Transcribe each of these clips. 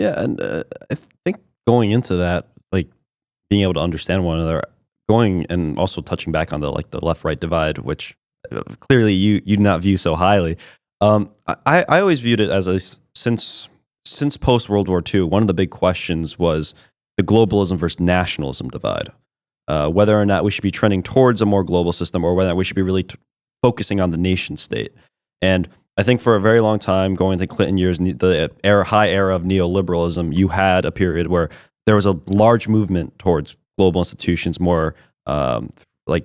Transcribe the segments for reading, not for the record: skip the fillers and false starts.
Yeah, and I think going into that, like being able to understand one another, going and also touching back on the left right divide, which clearly you do not view so highly. I always viewed it as since post World War II, one of the big questions was the globalism versus nationalism divide. Whether or not we should be trending towards a more global system, or whether or not we should be really focusing on the nation state. And I think for a very long time, going to Clinton years, the high era of neoliberalism, you had a period where there was a large movement towards global institutions, more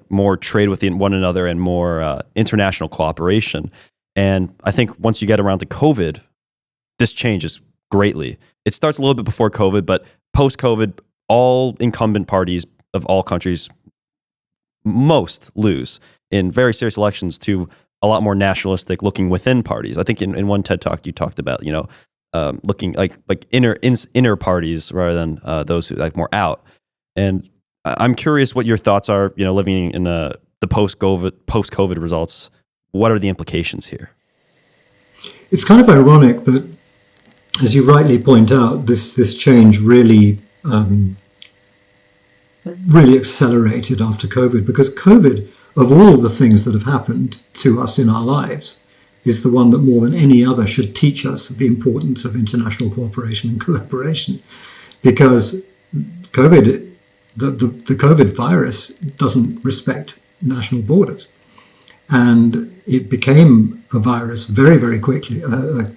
more trade with one another and more international cooperation. And I think once you get around to COVID, this changes greatly. It starts a little bit before COVID, but post-COVID, all incumbent parties of all countries most lose in very serious elections to a lot more nationalistic looking within parties. I think in one TED Talk you talked about, looking like inner parties rather than those who like more out. And I'm curious what your thoughts are, living in the post-COVID results. What are the implications here? It's kind of ironic that, as you rightly point out, this change really accelerated after COVID, because COVID, of all of the things that have happened to us in our lives, is the one that more than any other should teach us the importance of international cooperation and collaboration. Because COVID, the COVID virus doesn't respect national borders. And it became a virus very, very quickly, a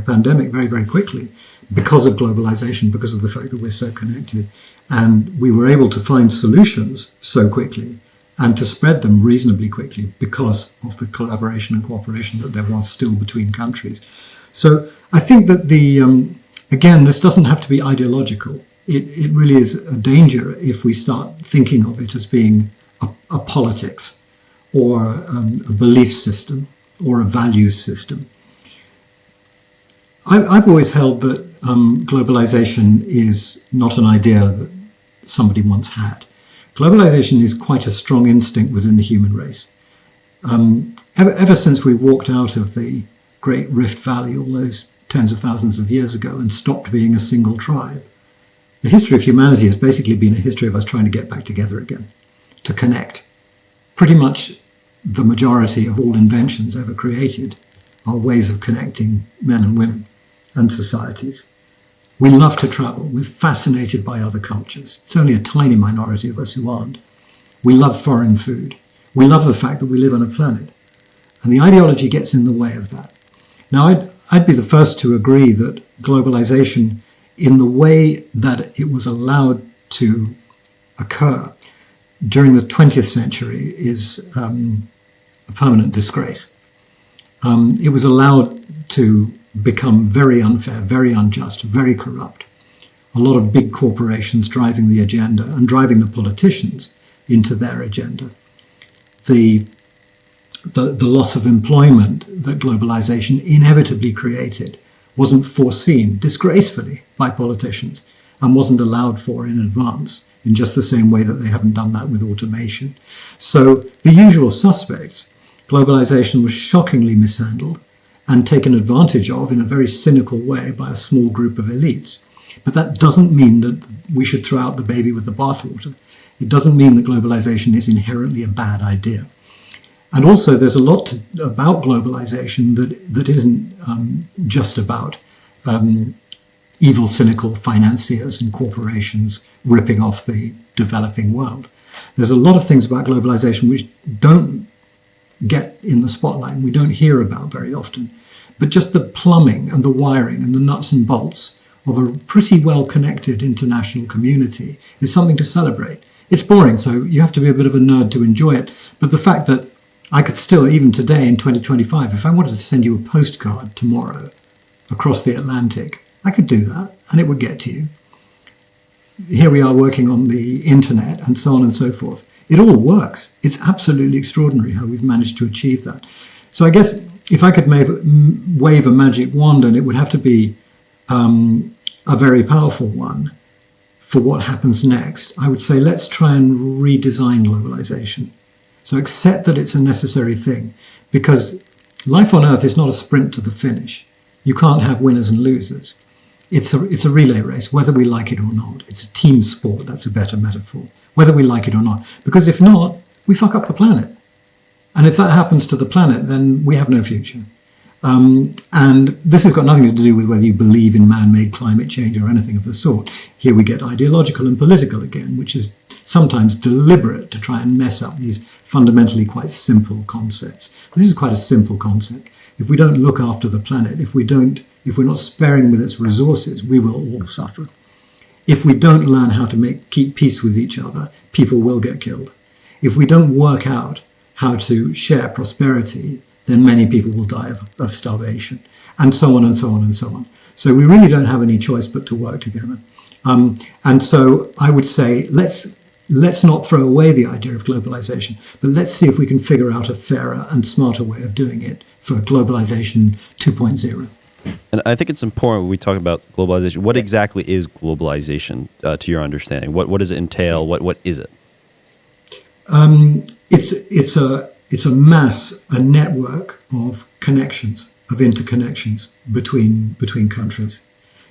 pandemic very, very quickly, because of globalization, because of the fact that we're so connected. And we were able to find solutions so quickly and to spread them reasonably quickly because of the collaboration and cooperation that there was still between countries. So I think that again, this doesn't have to be ideological. It really is a danger if we start thinking of it as being a politics, or a belief system, or a values system. I've always held that globalization is not an idea that somebody once had. Globalization is quite a strong instinct within the human race. Ever since we walked out of the Great Rift Valley all those tens of thousands of years ago and stopped being a single tribe, the history of humanity has basically been a history of us trying to get back together again, to connect. Pretty much the majority of all inventions ever created are ways of connecting men and women and societies. We love to travel. We're fascinated by other cultures. It's only a tiny minority of us who aren't. We love foreign food. We love the fact that we live on a planet. And the ideology gets in the way of that. Now, I'd be the first to agree that globalization, in the way that it was allowed to occur during the 20th century, is a permanent disgrace. It was allowed to become very unfair, very unjust, very corrupt. A lot of big corporations driving the agenda and driving the politicians into their agenda. The loss of employment that globalization inevitably created wasn't foreseen disgracefully by politicians and wasn't allowed for in advance, in just the same way that they haven't done that with automation. So the usual suspects, globalization was shockingly mishandled and taken advantage of in a very cynical way by a small group of elites. But that doesn't mean that we should throw out the baby with the bathwater. It doesn't mean that globalization is inherently a bad idea. And also there's a lot about globalization that isn't just about evil, cynical financiers and corporations ripping off the developing world. There's a lot of things about globalization which don't get in the spotlight and we don't hear about very often. But just the plumbing and the wiring and the nuts and bolts of a pretty well-connected international community is something to celebrate. It's boring, so you have to be a bit of a nerd to enjoy it. But the fact that I could still, even today in 2025, if I wanted to send you a postcard tomorrow across the Atlantic, I could do that and it would get to you. Here we are working on the internet and so on and so forth. It all works. It's absolutely extraordinary how we've managed to achieve that. So I guess if I could wave a magic wand, and it would have to be a very powerful one for what happens next, I would say let's try and redesign globalization. So accept that it's a necessary thing, because life on Earth is not a sprint to the finish. You can't have winners and losers. it's a relay race, whether we like it or not. It's a team sport. That's a better metaphor. Whether we like it or not, because if not, we fuck up the planet. And if that happens to the planet, then we have no future. And this has got nothing to do with whether you believe in man-made climate change or anything of the sort. Here we get ideological and political again, which is sometimes deliberate to try and mess up these fundamentally quite simple concepts. This is quite a simple concept. If we don't look after the planet, if we're not sparing with its resources, we will all suffer. If we don't learn how to keep peace with each other, people will get killed. If we don't work out how to share prosperity, then many people will die of starvation, and so on and so on and so on. So we really don't have any choice but to work together. And so I would say let's not throw away the idea of globalization, but let's see if we can figure out a fairer and smarter way of doing it for globalization 2.0. And I think it's important when we talk about globalization. What exactly is globalization, to your understanding? What does it entail? What is it? It's a network of connections, of interconnections between countries.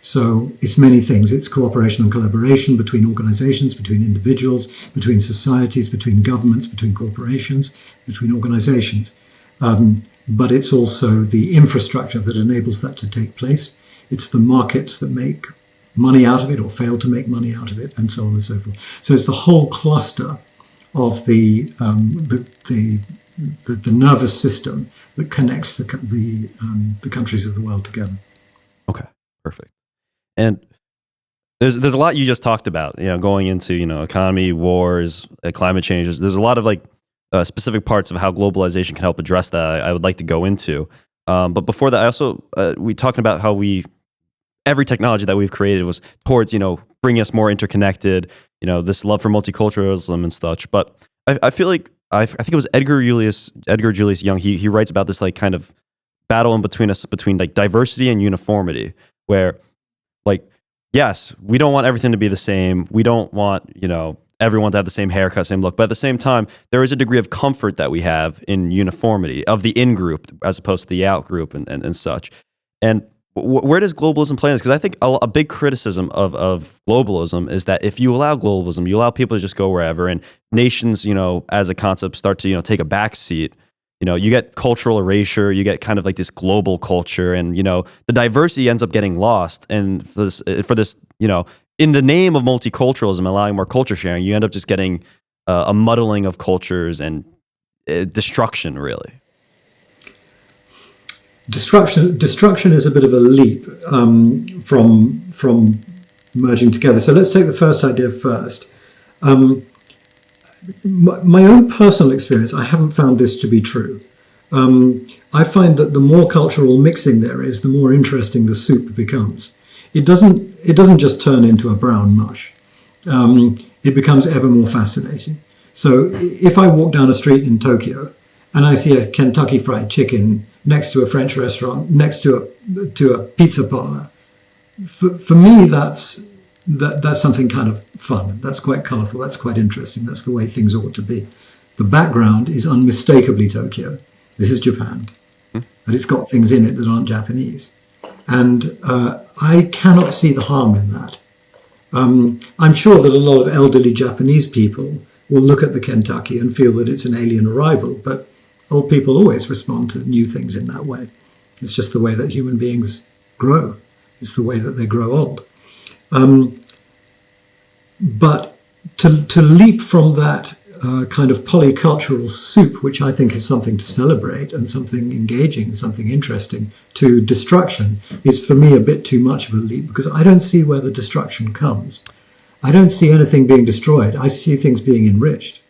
So it's many things. It's cooperation and collaboration between organizations, between individuals, between societies, between governments, between corporations, between organizations. But it's also the infrastructure that enables that to take place. It's the markets that make money out of it or fail to make money out of it, and so on and so forth. So it's the whole cluster of the nervous system that connects the countries of the world together. Okay, perfect. And there's a lot you just talked about, going into, economy, wars, climate changes. There's a lot of specific parts of how globalization can help address that I would like to go into. But before that, I also, we talking about how every technology that we've created was towards, bringing us more interconnected, this love for multiculturalism and such. But I feel like, I think it was Edgar Julius Young. He writes about this kind of battle between diversity and uniformity, where yes, we don't want everything to be the same. We don't want, everyone to have the same haircut, same look. But at the same time, there is a degree of comfort that we have in uniformity of the in-group as opposed to the out-group and such. And where does globalism play in this? Because I think a big criticism of globalism is that if you allow globalism, you allow people to just go wherever, and nations, as a concept, start to, take a back seat. You get cultural erasure, you get kind of this global culture, and, the diversity ends up getting lost. And for this, in the name of multiculturalism, allowing more culture sharing, you end up just getting a muddling of cultures and destruction, really. Destruction is a bit of a leap from merging together. So let's take the first idea first. My own personal experience, I haven't found this to be true. I find that the more cultural mixing there is, the more interesting the soup becomes. It doesn't just turn into a brown mush. It becomes ever more fascinating. So if I walk down a street in Tokyo and I see a Kentucky Fried Chicken next to a French restaurant, next to a pizza parlor, for me that's something kind of fun. That's quite colorful. That's quite interesting. That's the way things ought to be. The background is unmistakably Tokyo. This is Japan, but it's got things in it that aren't Japanese. And I cannot see the harm in that. I'm sure that a lot of elderly Japanese people will look at the Kentucky and feel that it's an alien arrival, but old people always respond to new things in that way. It's just the way that human beings grow. It's the way that they grow old. But to leap from that kind of polycultural soup, which I think is something to celebrate and something engaging and something interesting, to destruction is for me a bit too much of a leap, because I don't see where the destruction comes. I don't see anything being destroyed. I see things being enriched.